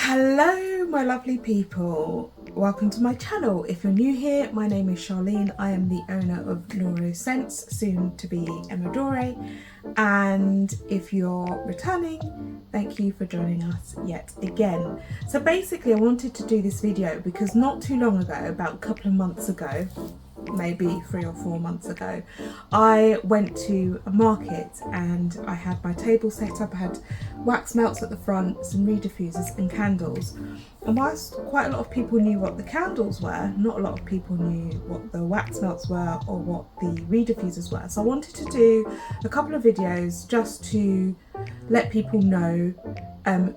Hello my lovely people, welcome to my channel. If you're new here, my name is Charlene. I am the owner of Sense, soon to be Emadore, and if you're returning, thank you for joining us yet again. So basically I wanted to do this video because not too long ago, about a couple of months ago, maybe 3 or 4 months ago, I went to a market and I had my table set up. I had wax melts at the front, some reed diffusers and candles, and whilst quite a lot of people knew what the candles were, not a lot of people knew what the wax melts were or what the reed diffusers were. So I wanted to do a couple of videos just to let people know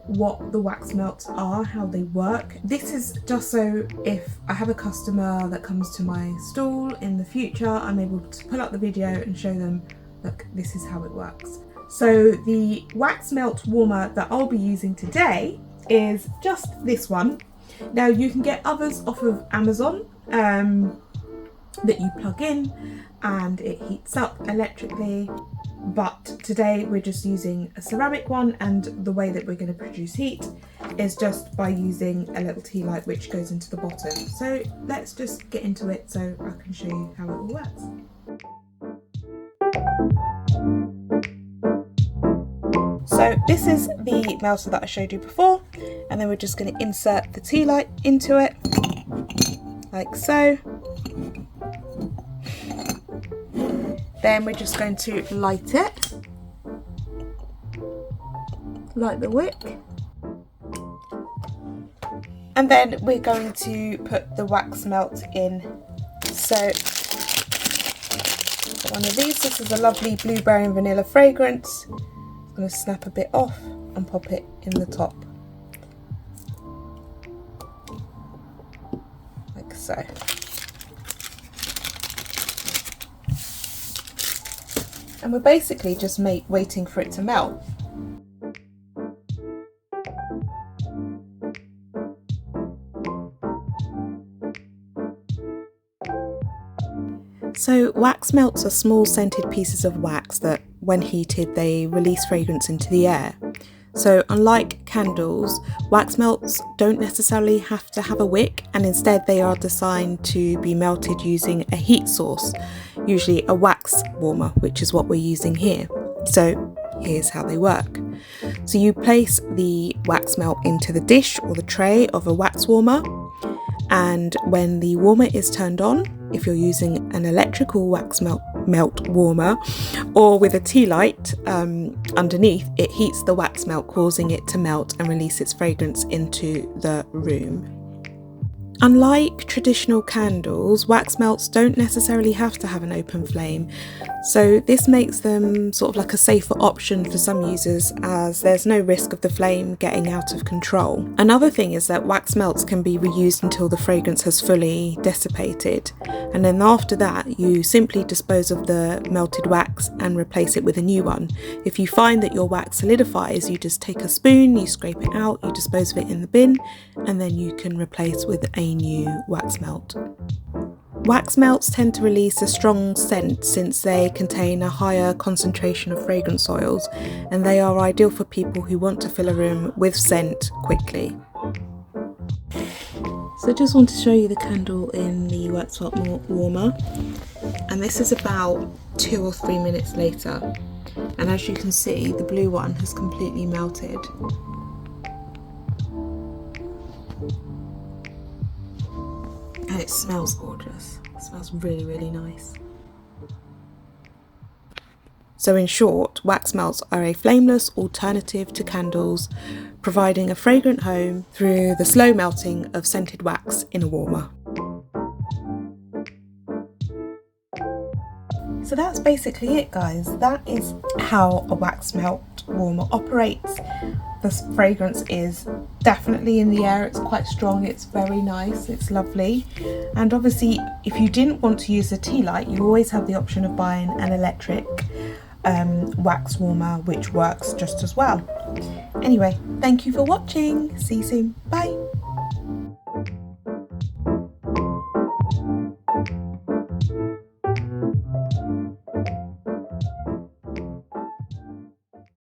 what the wax melts are, how they work. This is just so if I have a customer that comes to my stall in the future, I'm able to pull up the video and show them, look, this is how it works. So the wax melt warmer that I'll be using today is just this one. Now you can get others off of Amazon that you plug in and it heats up electrically, but today we're just using a ceramic one, and the way that we're going to produce heat is just by using a little tea light which goes into the bottom. So let's just get into it so I can show you how it all works. So this is the melter that I showed you before, and then we're just going to insert the tea light into it like so. Then we're just going to light it, light the wick, and then we're going to put the wax melt in. So one of these, this is a lovely blueberry and vanilla fragrance. I'm going to snap a bit off and pop it in the top like so. And we're basically just waiting for it to melt. So wax melts are small scented pieces of wax that, when heated, they release fragrance into the air. So unlike candles, wax melts don't necessarily have to have a wick, and instead they are designed to be melted using a heat source, usually a wax warmer, which is what we're using here. So here's how they work. So you place the wax melt into the dish or the tray of a wax warmer, and when the warmer is turned on, if you're using an electrical wax melt warmer or with a tea light underneath, it heats the wax melt, causing it to melt and release its fragrance into the room. Unlike traditional candles, wax melts don't necessarily have to have an open flame, so this makes them sort of like a safer option for some users, as there's no risk of the flame getting out of control. Another thing is that wax melts can be reused until the fragrance has fully dissipated, and then after that you simply dispose of the melted wax and replace it with a new one. If you find that your wax solidifies, you just take a spoon, you scrape it out, you dispose of it in the bin, and then you can replace with a new wax melt. Wax melts tend to release a strong scent since they contain a higher concentration of fragrance oils, and they are ideal for people who want to fill a room with scent quickly. So I just want to show you the candle in the wax melt warmer, and this is about 2 or 3 minutes later, and as you can see, the blue one has completely melted. And it smells gorgeous. It smells really, really nice. So in short, wax melts are a flameless alternative to candles, providing a fragrant home through the slow melting of scented wax in a warmer. So that's basically it, guys. That is how a wax melt warmer operates. The fragrance is definitely in the air, it's quite strong, it's very nice, it's lovely. And obviously if you didn't want to use a tea light, you always have the option of buying an electric wax warmer, which works just as well. Anyway, thank you for watching. See you soon. Bye.